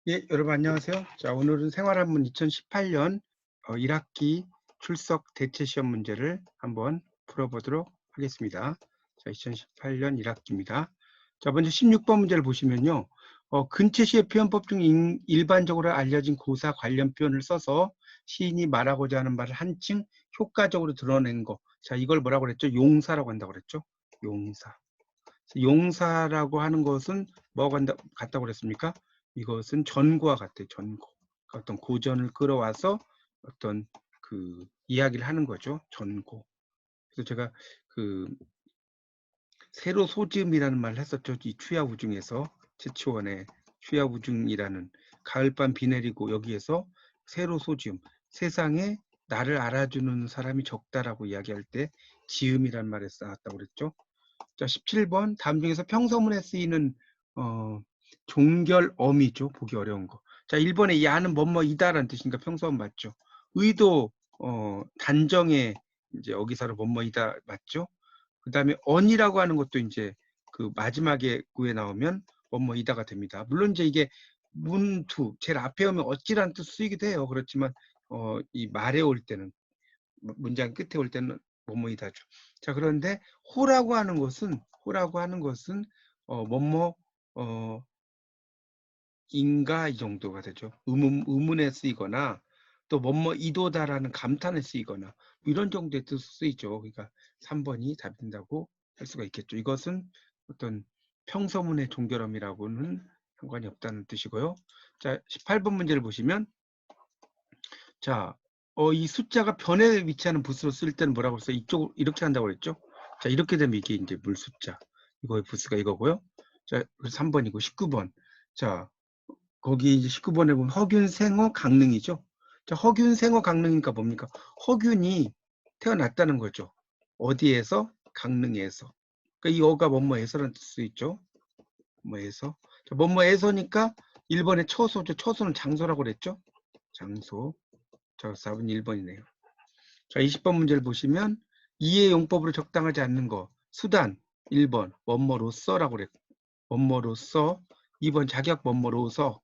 예, 여러분 안녕하세요. 자, 오늘은 생활한문 2018년 1학기 출석 대체 시험 문제를 한번 풀어보도록 하겠습니다. 자, 2018년 1학기입니다. 자, 먼저 16번 문제를 보시면요. 근체 시의 표현법 중 일반적으로 알려진 고사 관련 표현을 써서 시인이 말하고자 하는 말을 한층 효과적으로 드러낸 거. 자, 이걸 뭐라고 그랬죠? 용사라고 한다고 그랬죠? 용사. 용사라고 하는 것은 뭐가 같다고 그랬습니까? 이것은 전구와 같아요. 전구. 어떤 고전을 끌어와서 어떤 그 이야기를 하는 거죠. 전고. 그래서 제가 그 세로 소지음이라는 말을 했었죠. 이 추야우중에서 최치원의 추야우중이라는 가을밤 비 내리고 여기에서 세로 소지음, 세상에 나를 알아주는 사람이 적다라고 이야기할 때 지음이라는 말에 쌓았다고 그랬죠. 자, 17번 다음 중에서 평서문에 쓰이는 종결어미죠. 보기 어려운 거. 자, 1번에 야는 뭐뭐이다라는 뜻이니까 평서문 맞죠. 의도 단정의 이제 어기사로 뭐뭐이다 맞죠. 그 다음에 언이라고 하는 것도 이제 그 마지막에 구에 나오면 뭐뭐이다가 됩니다. 물론 이제 이게 문투 제일 앞에 오면 어찌라는 뜻 쓰이기도 해요. 그렇지만 이 말에 올 때는 문장 끝에 올 때는 뭐뭐이다죠. 자, 그런데 호라고 하는 것은 뭐뭐 인가 이 정도가 되죠. 의문에 쓰이거나 또 뭐뭐이도다라는 감탄에 쓰이거나 뭐 이런 정도의 뜻으로 쓰이죠. 그러니까 3번이 답이 된다고 할 수가 있겠죠. 이것은 어떤 평서문의 종결음이라고는 상관이 없다는 뜻이고요. 자, 18번 문제를 보시면 자, 이 숫자가 변에 위치하는 부수로 쓸 때는 뭐라고 써요? 이쪽 이렇게 한다고 그랬죠? 자, 이렇게 되면 이게 이제 물 숫자. 이거의 부수가 이거고요. 자, 그래서 3번이고 19번. 자, 거기 이제 19번에 보면 허균, 생어, 강릉이죠. 자, 허균, 생어, 강릉이니까 뭡니까? 허균이 태어났다는 거죠. 어디에서? 강릉에서. 그러니까 이 어가 뭐뭐에서라는 뜻도 있죠. 뭐에서. 자, 뭐뭐에서니까 1번에 처소죠. 처소는 장소라고 그랬죠. 장소. 자, 4번 1번이네요. 자, 20번 문제를 보시면 이해 용법으로 적당하지 않는 거. 수단 1번 뭐뭐로써라고 그랬고 뭐뭐로써 2번 자격 뭐뭐로서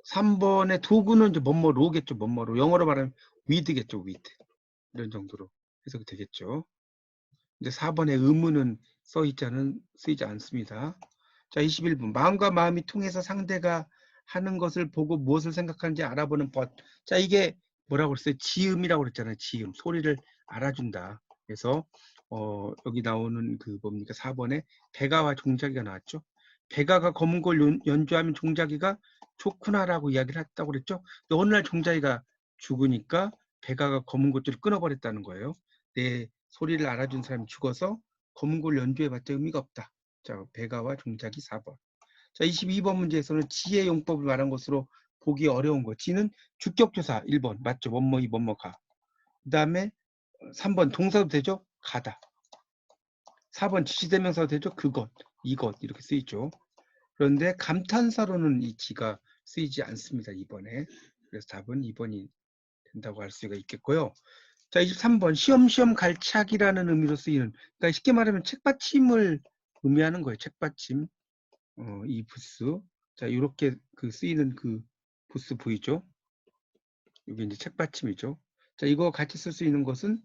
3번의 도구는 이제 뭐뭐로겠죠. 뭐뭐로. 영어로 말하면 with겠죠. with. 이런 정도로 해석이 되겠죠. 이제 4번의 의문은 쓰이지 않습니다. 자, 21분. 마음과 마음이 통해서 상대가 하는 것을 보고 무엇을 생각하는지 알아보는 법. 자, 이게 뭐라고 그랬어요? 지음이라고 그랬잖아요. 지음. 소리를 알아준다. 그래서 여기 나오는 그 뭡니까? 4번에 백아와 종자기가 나왔죠. 백아가 검은 걸 연주하면 종자기가 좋구나라고 이야기를 했다고 그랬죠. 근데 어느 날 종자기가 죽으니까 백아가 검은 것들을 끊어버렸다는 거예요. 내 소리를 알아준 사람이 죽어서 검은 걸 연주해봤자 의미가 없다. 자, 백아와 종자기 4번. 자, 22번 문제에서는 지혜 용법을 말한 것으로 보기 어려운 거. 지는 주격조사 1번 맞죠? 뭐뭐이 뭐뭐가. 그 다음에 3번 동사도 되죠? 가다. 4번 지시대명사도 되죠? 그것, 이것 이렇게 쓰이죠. 그런데 감탄사로는 이 지가 쓰이지 않습니다. 2번에. 그래서 답은 2번이 된다고 할 수가 있겠고요. 자, 23번 시험시험 갈착이라는 의미로 쓰이는, 그러니까 쉽게 말하면 책받침을 의미하는 거예요. 책받침. 이 부스. 자, 이렇게 그 쓰이는 그 부스 보이죠? 이게 이제 책받침이죠. 자, 이거 같이 쓸 수 있는 것은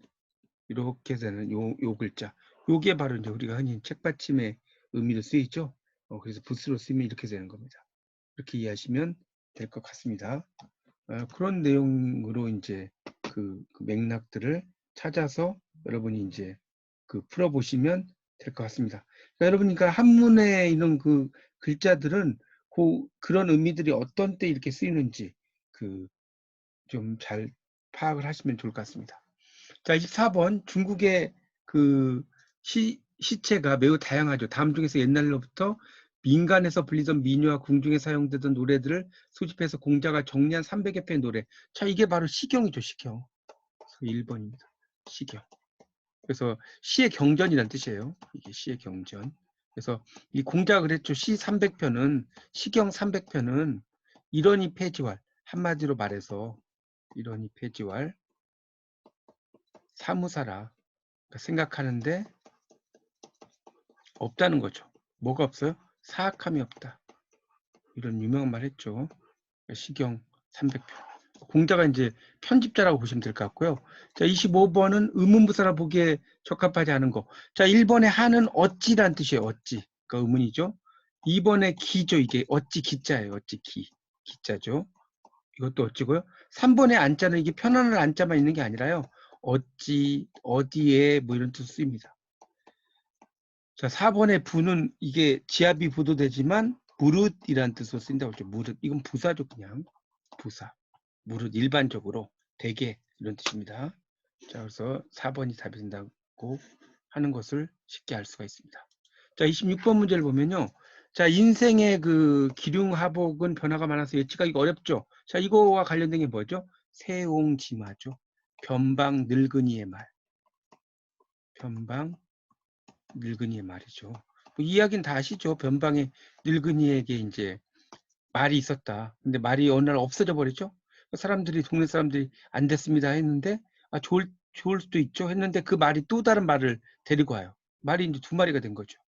이렇게 되는 요 글자. 요게 바로 이제 우리가 흔히 책받침의 의미로 쓰이죠. 그래서 부스로 쓰면 이렇게 되는 겁니다. 이렇게 이해하시면 될 것 같습니다. 그런 내용으로 이제 그 맥락들을 찾아서 여러분이 이제 그 풀어보시면 될 것 같습니다. 그러니까 여러분, 그러니까 한문에 있는 그 글자들은 그런 의미들이 어떤 때 이렇게 쓰이는지 그 좀 잘 파악을 하시면 좋을 것 같습니다. 자, 24번 중국의 그 시체가 매우 다양하죠. 다음 중에서 옛날로부터 민간에서 불리던 민요와 궁중에 사용되던 노래들을 수집해서 공자가 정리한 300여 편의 노래. 자, 이게 바로 시경이죠. 시경. 1번입니다. 시경. 그래서 시의 경전이라는 뜻이에요. 이게 시의 경전. 그래서 이 공자가 그랬죠. 시 300편은 시경 300편은 이런이 폐지활. 한마디로 말해서 이런이 폐지활 사무사라. 그러니까 생각하는데 없다는 거죠. 뭐가 없어요? 사악함이 없다. 이런 유명한 말 했죠. 시경 300표. 공자가 이제 편집자라고 보시면 될 것 같고요. 자, 25번은 의문부사라 보기에 적합하지 않은 거. 자, 1번에 하는 어찌란 뜻이에요. 어찌. 그러니까 의문이죠. 2번에 기죠. 이게 어찌 기자예요. 어찌 기. 기자죠. 이것도 어찌고요. 3번에 안자는 이게 편안한 안자만 있는 게 아니라요. 어찌, 어디에 뭐 이런 뜻 쓰입니다. 자, 4번의 부는 이게 지압이 부도되지만 무릇이란 뜻으로 쓰인다고 했죠. 무릇. 이건 부사죠, 그냥. 부사. 무릇 일반적으로 대개 이런 뜻입니다. 자, 그래서 4번이 답이 된다고 하는 것을 쉽게 알 수가 있습니다. 자, 26번 문제를 보면요. 자, 인생의 그 기륭하복은 변화가 많아서 예측하기 어렵죠. 자, 이거와 관련된 게 뭐죠? 세옹지마죠. 변방 늙은이의 말. 변방 늙은이의 말이죠. 뭐 이야기는 다 아시죠? 변방의 늙은이에게 이제 말이 있었다. 근데 말이 어느 날 없어져 버렸죠? 사람들이, 동네 사람들이 안 됐습니다 했는데, 아, 좋을 수도 있죠 했는데 그 말이 또 다른 말을 데리고 와요. 말이 이제 두 마리가 된 거죠.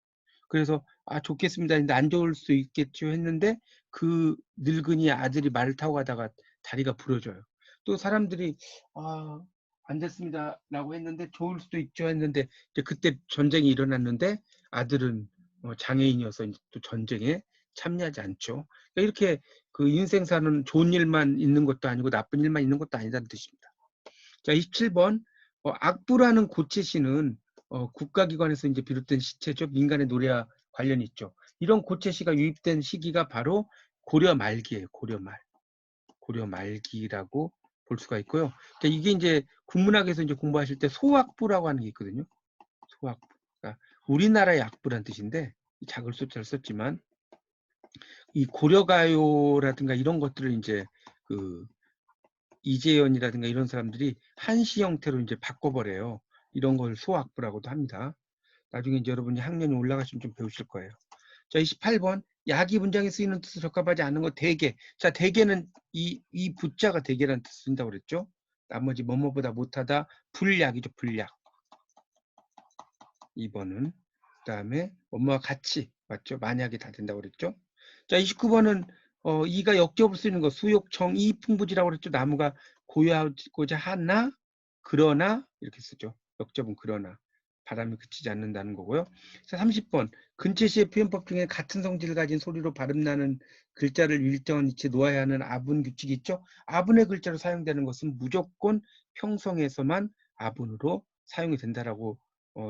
그래서, 아, 좋겠습니다 했는데 안 좋을 수 있겠죠 했는데 그 늙은이 아들이 말을 타고 가다가 다리가 부러져요. 또 사람들이, 아, 안 됐습니다라고 했는데 좋을 수도 있죠 했는데 이제 그때 전쟁이 일어났는데 아들은 장애인이어서 이제 또 전쟁에 참여하지 않죠. 그러니까 이렇게 그 인생사는 좋은 일만 있는 것도 아니고 나쁜 일만 있는 것도 아니라는 뜻입니다. 자, 27번. 악부라는 고채시는 국가기관에서 이제 비롯된 시체죠. 민간의 노래와 관련이 있죠. 이런 고채시가 유입된 시기가 바로 고려 말기예요. 고려 말. 고려 말기라고 볼 수가 있고요. 그러니까 이게 이제 국문학에서 이제 공부하실 때 소악부라고 하는 게 있거든요. 소악부. 그러니까 우리나라의 악부란 뜻인데 작을 숫자를 썼지만 이 고려가요라든가 이런 것들을 이제 그 이재현이라든가 이런 사람들이 한시 형태로 이제 바꿔버려요. 이런 걸 소악부라고도 합니다. 나중에 이제 여러분이 학년이 올라가시면 좀 배우실 거예요. 자, 28번. 약이 문장에 쓰이는 뜻을 적합하지 않은 거 대개. 자, 대개는 이 부자가 대개라는 뜻을 쓴다고 그랬죠. 나머지 뭐뭐보다 못하다 불약이죠. 불약. 2번은. 그 다음에 뭐뭐와 같이. 맞죠? 만약에 다 된다고 그랬죠. 자, 29번은 이가 역접을 쓰는 거 수욕 정이 풍부지라고 그랬죠. 나무가 고요하고자 하나 그러나 이렇게 쓰죠. 역접은 그러나 바람이 그치지 않는다는 거고요. 자, 30번 근체시의 표현법 중에 같은 성질을 가진 소리로 발음나는 글자를 일정한 위치에 놓아야 하는 아분 규칙이 있죠. 아분의 글자로 사용되는 것은 무조건 평성에서만 아분으로 사용이 된다라고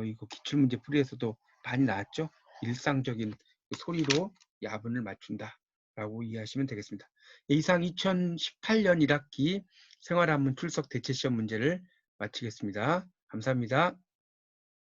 이거 기출문제 풀이에서도 많이 나왔죠. 일상적인 소리로 야분을 맞춘다라고 이해하시면 되겠습니다. 이상 2018년 1학기 생활한문 출석 대체시험 문제를 마치겠습니다. 감사합니다.